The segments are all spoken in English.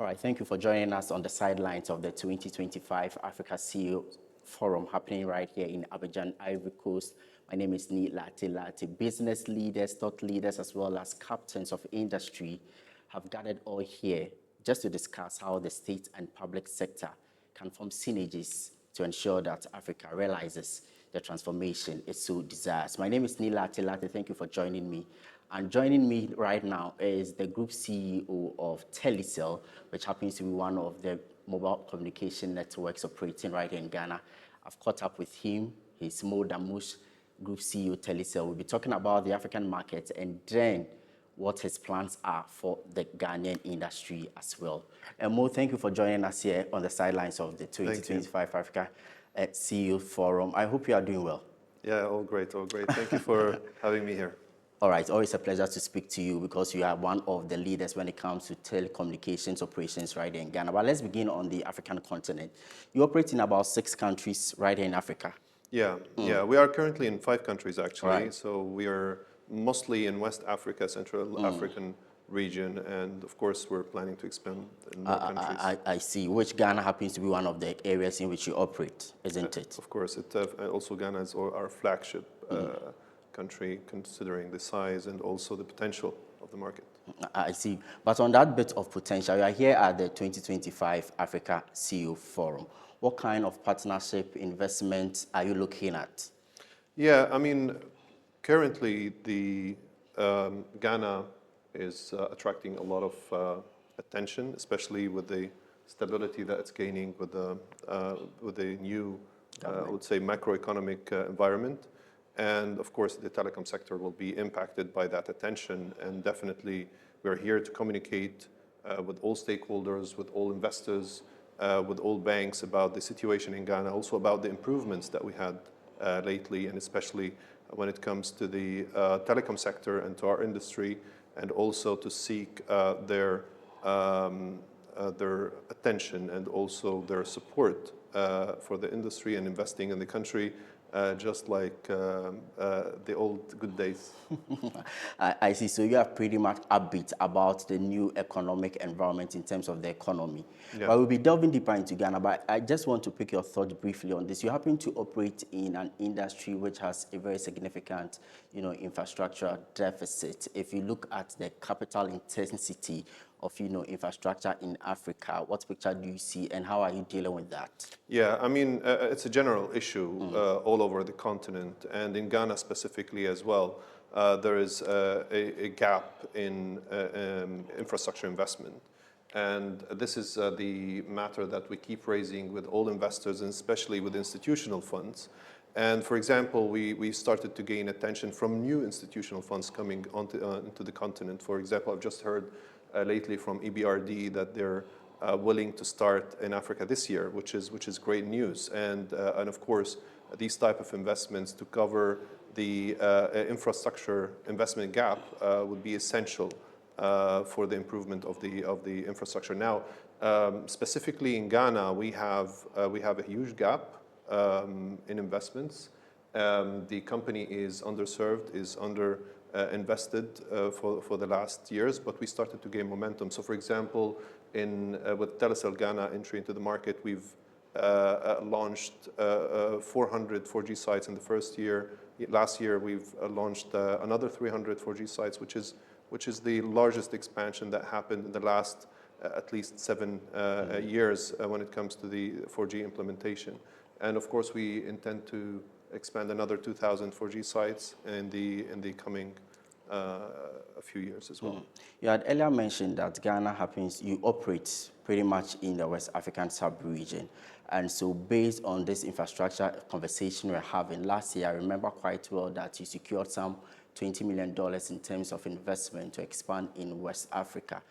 All right, thank you for joining us on the sidelines of the 2025 Africa CEO Forum happening right here in Abidjan, Ivory Coast. My name is Larte. Business leaders, thought leaders, as well as captains of industry have gathered all here just to discuss how the state and public sector can form synergies to ensure that Africa realizes the transformation it so desires. My name is Larte. Thank you for joining me. And joining me right now is the Group CEO of Telecel, which happens to be one of the mobile communication networks operating right here in Ghana. I've caught up with him. He's Damush, Group CEO Telecel. We'll be talking about the African market and then what his plans are for the Ghanaian industry as well. And Mo, thank you for joining us here on the sidelines of the 2025 Africa CEO Forum. I hope you are doing well. Yeah, all great. Thank you for having me here. All right, always a pleasure to speak to you because you are one of the leaders when it comes to telecommunications operations right here in Ghana. But let's begin on the African continent. You operate in about 6 countries right here in Africa. Yeah, we are currently in 5 countries actually. Right. So we are mostly in West Africa, Central African region, and of course we're planning to expand in more countries. I see, which Ghana happens to be one of the areas in which you operate, isn't it? Of course, also Ghana is our flagship country, considering the size and also the potential of the market. I see. But on that bit of potential, you are here at the 2025 Africa CEO Forum. What kind of partnership investment are you looking at? Yeah, I mean, currently the Ghana is attracting a lot of attention, especially with the stability that it's gaining with the new, I would say, macroeconomic environment. And of course, the telecom sector will be impacted by that attention. And definitely, we're here to communicate with all stakeholders, with all investors, with all banks about the situation in Ghana, also about the improvements that we had lately, and especially when it comes to the telecom sector and to our industry, and also to seek their attention and also their support for the industry and investing in the country. Just like the old good days. I see. So you are pretty much upbeat about the new economic environment in terms of the economy. Yeah. But we'll be delving deeper into Ghana. But I just want to pick your thought briefly on this. You happen to operate in an industry which has a very significant, infrastructure deficit. If you look at the capital intensity of infrastructure in Africa, what picture do you see and how are you dealing with that? Yeah, I mean, it's a general issue all over the continent, and in Ghana specifically as well. There is a gap in infrastructure investment. And this is the matter that we keep raising with all investors, and especially with institutional funds. And for example, we started to gain attention from new institutional funds coming into the continent. For example, I've just heard lately from EBRD that they're willing to start in Africa this year, which is great news. And of course, these type of investments to cover the infrastructure investment gap would be essential for the improvement of the infrastructure. Now, specifically in Ghana, we have a huge gap in investments. The company is underserved, is invested for the last years, but we started to gain momentum. So, for example, with Telecel Ghana entry into the market, we've launched 400 4G sites in the first year. Last year, we've launched another 300 4G sites, which is the largest expansion that happened in the last at least 7 years when it comes to the 4G implementation. And of course, we intend to expand another 2,000 4G sites in the coming a few years as well. You had earlier mentioned that you operate pretty much in the West African sub-region. And so based on this infrastructure conversation we're having, last year I remember quite well that you secured some $20 million in terms of investment to expand in West Africa,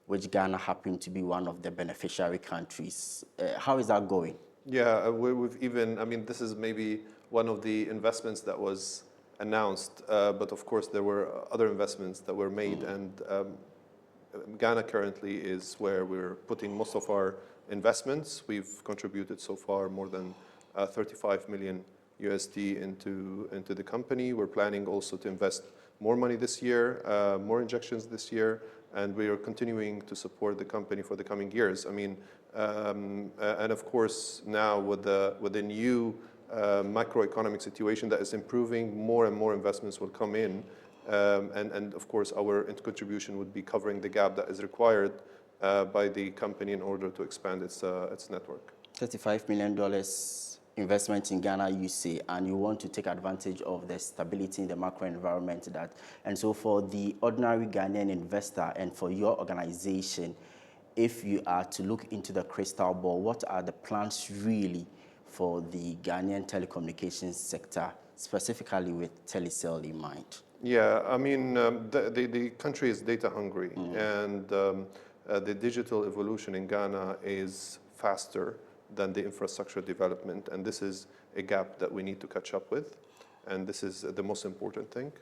which Ghana happened to be one of the beneficiary countries. How is that going? Yeah, this is maybe one of the investments that was announced, but of course there were other investments that were made, and Ghana currently is where we're putting most of our investments. We've contributed so far more than $35 million into the company. We're planning also to invest more money this year, more injections this year, and we are continuing to support the company for the coming years. I mean, and of course, now with the new macroeconomic situation that is improving, more and more investments will come in. And of course, our contribution would be covering the gap that is required by the company in order to expand its network. $35 million investment in Ghana, you say, and you want to take advantage of the stability in the macro environment and so for the ordinary Ghanaian investor and for your organization, if you are to look into the crystal ball, what are the plans really for the Ghanaian telecommunications sector, specifically with Telecel in mind? Yeah, I mean, the country is data hungry, and the digital evolution in Ghana is faster than the infrastructure development, and this is a gap that we need to catch up with, and this is the most important thing.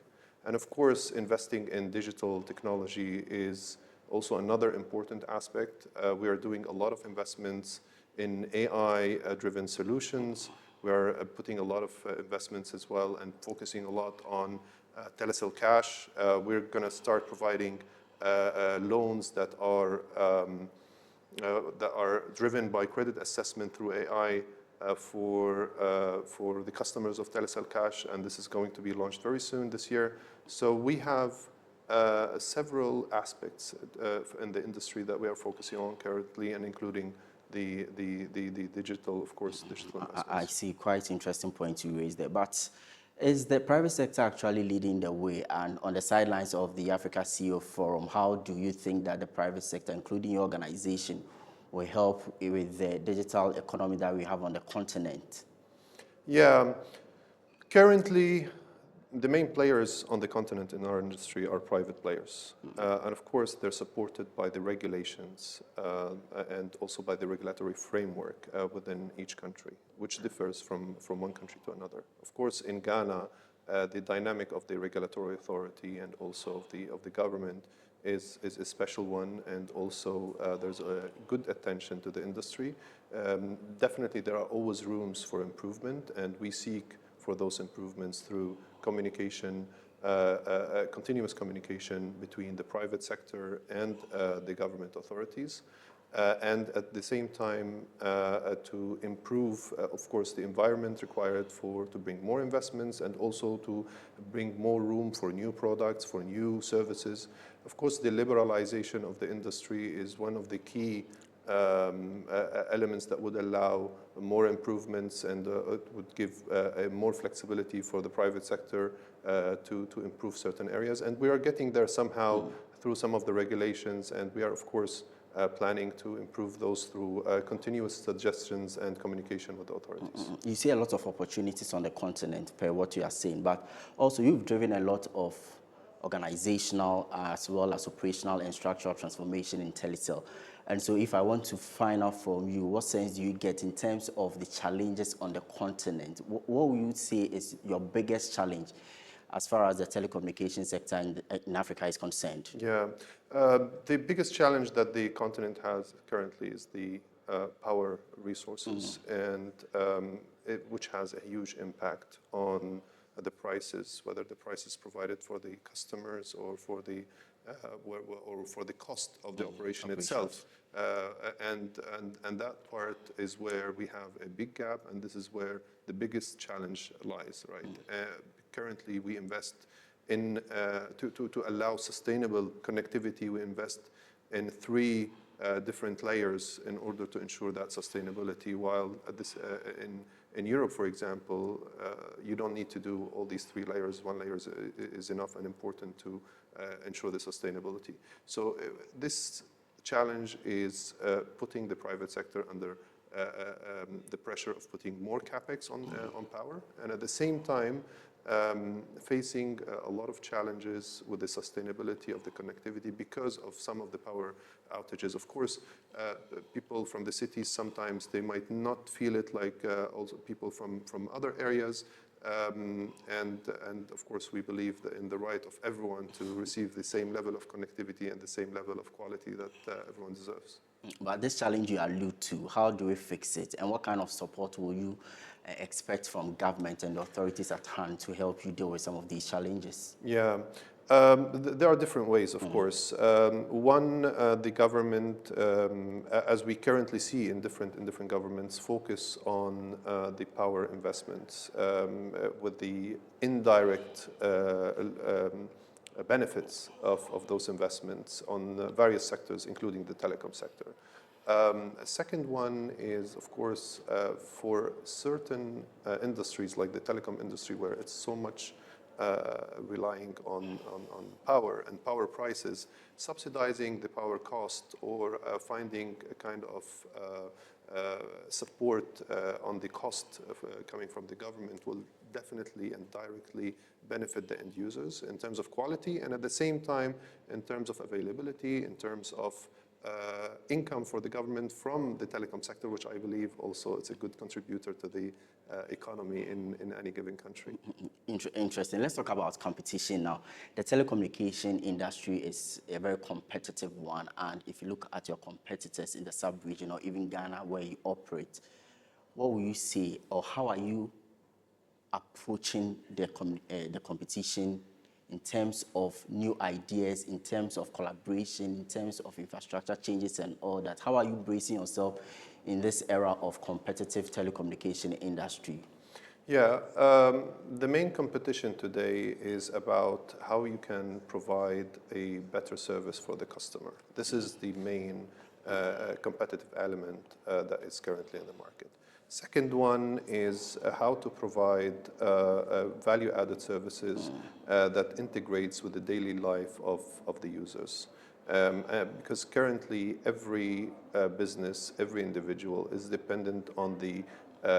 And of course, investing in digital technology is also another important aspect. We are doing a lot of investments in AI-driven solutions. We are putting a lot of investments as well and focusing a lot on Telecel Cash. We're going to start providing loans that are driven by credit assessment through AI for the customers of Telecel Cash, and this is going to be launched very soon this year. So we have several aspects in the industry that we are focusing on currently, and including the digital, of course, digital investments. I see quite interesting point you raised there, but is the private sector actually leading the way? And on the sidelines of the Africa CEO Forum, how do you think that the private sector, including your organization, will help with the digital economy that we have on the continent? Yeah, currently, the main players on the continent in our industry are private players. And of course, they're supported by the regulations and also by the regulatory framework within each country, which differs from one country to another. Of course, in Ghana, the dynamic of the regulatory authority and also of the government is a special one, and also there's a good attention to the industry. Definitely, there are always rooms for improvement, and we seek for those improvements through communication, continuous communication between the private sector and the government authorities. And at the same time, to improve, of course, the environment required to bring more investments and also to bring more room for new products, for new services. Of course, the liberalization of the industry is one of the key elements that would allow more improvements, and it would give more flexibility for the private sector to improve certain areas. And we are getting there somehow through some of the regulations, and we are, of course, planning to improve those through continuous suggestions and communication with the authorities. You see a lot of opportunities on the continent, per what you are saying, but also you've driven a lot of organizational as well as operational and structural transformation in Telecel. And so if I want to find out from you, what sense do you get in terms of the challenges on the continent? What would you say is your biggest challenge as far as the telecommunications sector in Africa is concerned? Yeah, the biggest challenge that the continent has currently is the power resources, and which has a huge impact on the prices, whether the prices provided for the customers or for the cost of the operation itself. And that part is where we have a big gap, and this is where the biggest challenge lies, right? Currently, we invest in, to allow sustainable connectivity, we invest in 3 different layers in order to ensure that sustainability, while in Europe, for example, you don't need to do all these 3 layers. 1 layer is enough and important to ensure the sustainability. So this challenge is putting the private sector under the pressure of putting more capex on power, and at the same time facing a lot of challenges with the sustainability of the connectivity because of some of the power outages. Of course, people from the cities, sometimes they might not feel it like also people from other areas. And of course, we believe that in the right of everyone to receive the same level of connectivity and the same level of quality that everyone deserves. But this challenge you allude to, how do we fix it? And what kind of support will you expect from government and authorities at hand to help you deal with some of these challenges? Yeah, There are different ways, of course. One, the government, as we currently see in different governments, focus on the power investments with the indirect benefits of those investments on various sectors, including the telecom sector. A second one is, of course, for certain industries like the telecom industry, where it's so much relying on power and power prices, subsidizing the power cost or finding a kind of support on the cost coming from the government will definitely and directly benefit the end users in terms of quality, and at the same time in terms of availability, in terms of income for the government from the telecom sector, which I believe also is a good contributor to the economy in any given country. Interesting. Let's talk about competition now. The telecommunication industry is a very competitive one, and if you look at your competitors in the sub-region or even Ghana where you operate, what will you say, or how are you approaching the competition in terms of new ideas, in terms of collaboration, in terms of infrastructure changes and all that? How are you bracing yourself in this era of competitive telecommunication industry? Yeah, the main competition today is about how you can provide a better service for the customer. This is the main competitive element that is currently in the market. Second one is how to provide value-added services that integrates with the daily life of the users. Because currently every business, every individual is dependent on the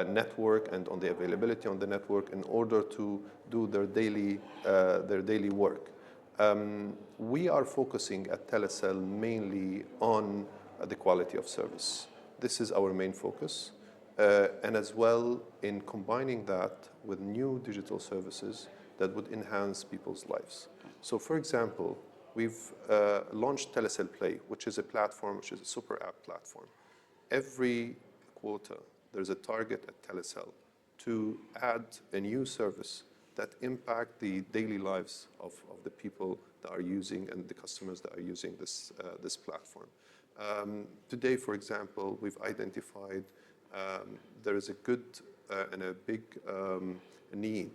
network and on the availability on the network in order to do their daily work. We are focusing at Telecel mainly on the quality of service. This is our main focus. And as well in combining that with new digital services that would enhance people's lives. So for example, we've launched Telecel Play, which is a platform, which is a super app platform. Every quarter, there's a target at Telecel to add a new service that impact the daily lives of the people that are using and the customers that are using this platform. Today, for example, we've identified there is a good and a big need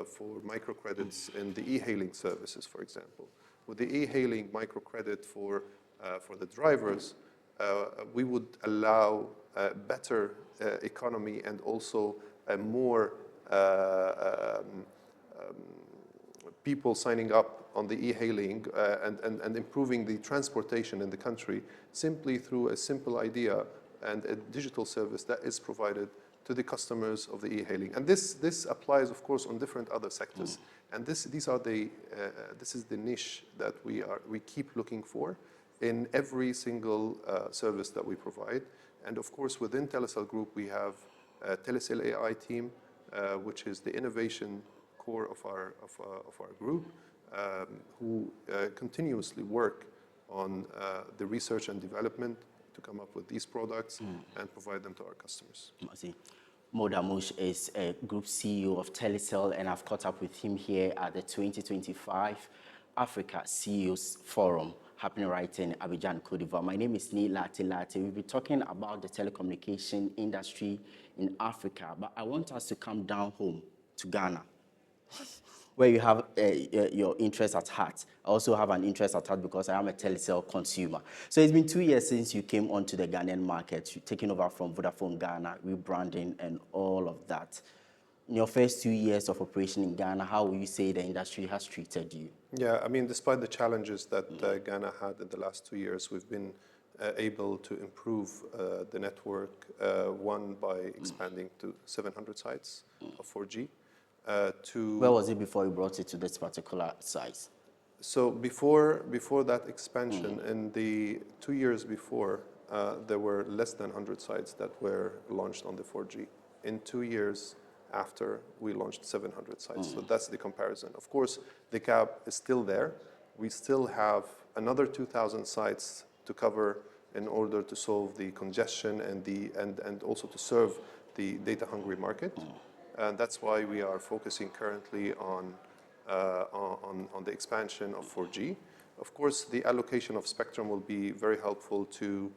for microcredits in the e-hailing services, for example. With the e-hailing microcredit for the drivers, we would allow a better economy and also a more people signing up on the e-hailing and improving the transportation in the country simply through a simple idea and a digital service that is provided to the customers of the e-hailing. And this applies, of course, on different other sectors. And this is the niche that we keep looking for in every single service that we provide. And of course, within Telecel Group, we have a Telecel AI team, which is the innovation core of our group, who continuously work on the research and development to come up with these products and provide them to our customers. I see. Damush is a group CEO of Telecel, and I've caught up with him here at the 2025 Africa CEOs Forum happening right in Abidjan, Côte d'Ivoire. My name is Larte. We'll be talking about the telecommunication industry in Africa, but I want us to come down home to Ghana, where you have your interest at heart. I also have an interest at heart because I am a Telecel consumer. So it's been 2 years since you came onto the Ghanaian market, you're taking over from Vodafone Ghana, rebranding and all of that. In your first 2 years of operation in Ghana, how will you say the industry has treated you? Yeah, I mean, despite the challenges that Ghana had in the last 2 years, we've been able to improve the network, one by expanding to 700 sites of 4G. Where was it before you brought it to this particular size? So before that expansion, in the 2 years before, there were less than 100 sites that were launched on the 4G. In 2 years after, we launched 700 sites. So that's the comparison. Of course, the gap is still there. We still have another 2,000 sites to cover in order to solve the congestion and also to serve the data-hungry market. And that's why we are focusing currently on on the expansion of 4G. Of course, the allocation of spectrum will be very helpful to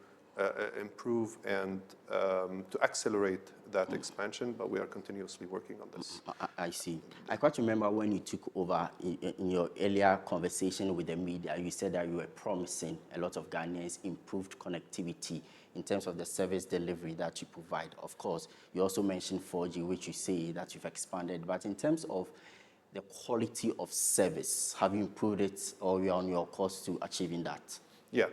improve and to accelerate that expansion, but we are continuously working on this. I see. I quite remember when you took over in your earlier conversation with the media, you said that you were promising a lot of Ghanaians improved connectivity in terms of the service delivery that you provide. Of course, you also mentioned 4G, which you say that you've expanded, but in terms of the quality of service, have you improved it, or you are on your course to achieving that? Yeah.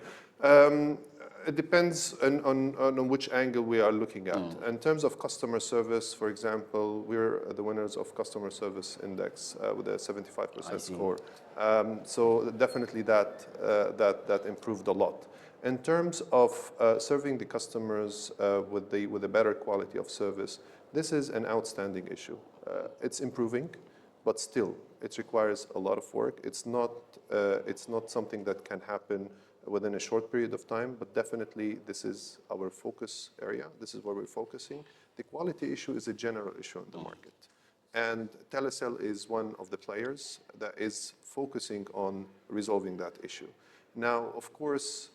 It depends on which angle we are looking at. In terms of customer service, for example, we're the winners of Customer Service Index with a 75% score. So definitely that improved a lot. In terms of serving the customers with a better quality of service, this is an outstanding issue. It's improving, but still, it requires a lot of work. It's not something that can happen within a short period of time, but definitely this is our focus area. This is where we're focusing. The quality issue is a general issue in the market. And Telecel is one of the players that is focusing on resolving that issue. Now, of course,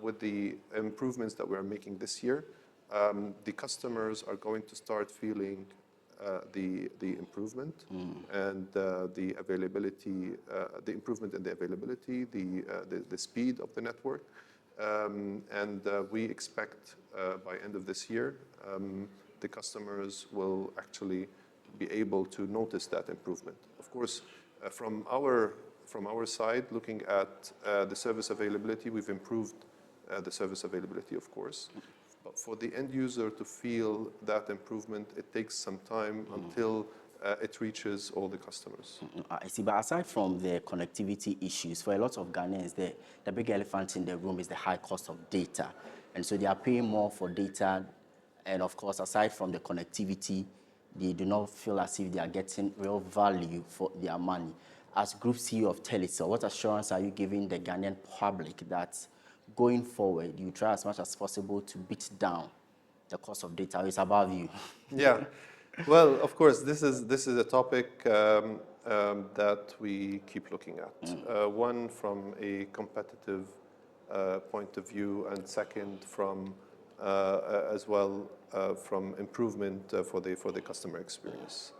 with the improvements that we're making this year, the customers are going to start feeling the improvement and the availability, the improvement in the availability, the speed of the network, and we expect by end of this year, the customers will actually be able to notice that improvement. Of course, from our side, looking at the service availability, we've improved the service availability, of course. But for the end user to feel that improvement, it takes some time until it reaches all the customers. I see, but aside from the connectivity issues, for a lot of Ghanaians, the big elephant in the room is the high cost of data. And so they are paying more for data. And of course, aside from the connectivity, they do not feel as if they are getting real value for their money. As Group CEO of Telecel, what assurance are you giving the Ghanaian public that going forward, you try as much as possible to beat down the cost of data? It's above you. Yeah. Well, of course, this is a topic that we keep looking at. One, from a competitive point of view, and second, from as well from improvement for the customer experience.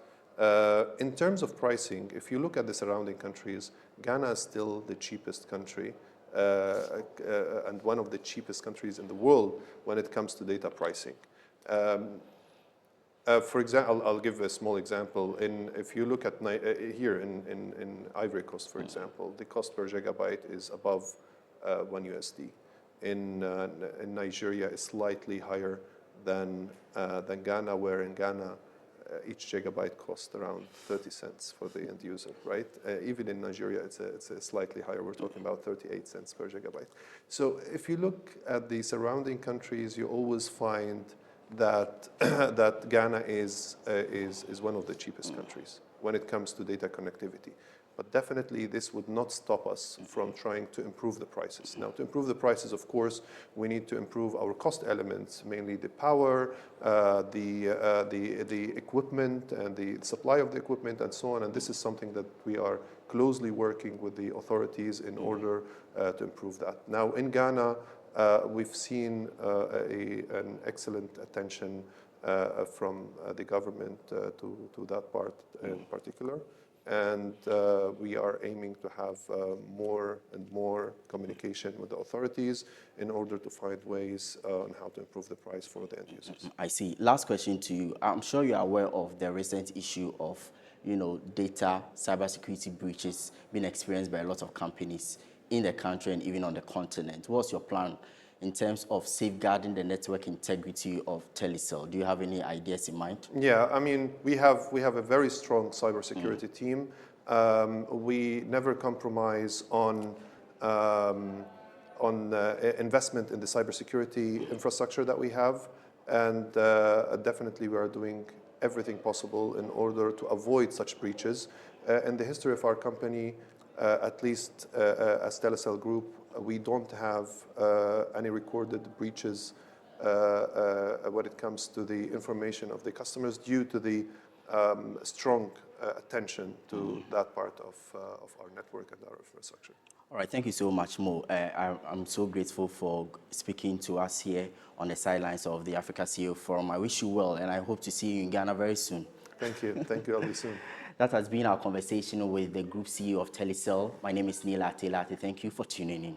In terms of pricing, if you look at the surrounding countries, Ghana is still the cheapest country and one of the cheapest countries in the world when it comes to data pricing. For example, I'll give a small example. If you look at here in Ivory Coast, for example, the cost per gigabyte is above $1 USD. In Nigeria, it's slightly higher than Ghana, where in Ghana, each gigabyte costs around 30 cents for the end user, right? Even in Nigeria, it's a slightly higher. We're talking about 38 cents per gigabyte. So if you look at the surrounding countries, you always find that that Ghana is one of the cheapest countries when it comes to data connectivity. But definitely, this would not stop us from trying to improve the prices. Now, to improve the prices, of course, we need to improve our cost elements, mainly the power, the equipment, and the supply of the equipment, and so on. And this is something that we are closely working with the authorities in order to improve that. Now, in Ghana, we've seen an excellent attention from the government to that part in particular. And we are aiming to have more and more communication with the authorities in order to find ways on how to improve the price for the end users. I see. Last question to you. I'm sure you're aware of the recent issue of, data cybersecurity breaches being experienced by a lot of companies in the country and even on the continent. What's your plan in terms of safeguarding the network integrity of Telecel? Do you have any ideas in mind? Yeah, I mean, we have a very strong cybersecurity team. We never compromise on investment in the cybersecurity infrastructure that we have, and definitely we are doing everything possible in order to avoid such breaches. In the history of our company, at least as Telecel Group, we don't have any recorded breaches when it comes to the information of the customers due to the strong attention to that part of our network and our infrastructure. All right, thank you so much, Mo. I'm so grateful for speaking to us here on the sidelines of the Africa CEO Forum. I wish you well, and I hope to see you in Ghana very soon. Thank you. Thank you. I'll be soon. That has been our conversation with the Group CEO of Telecel. My name is Larte. Thank you for tuning in.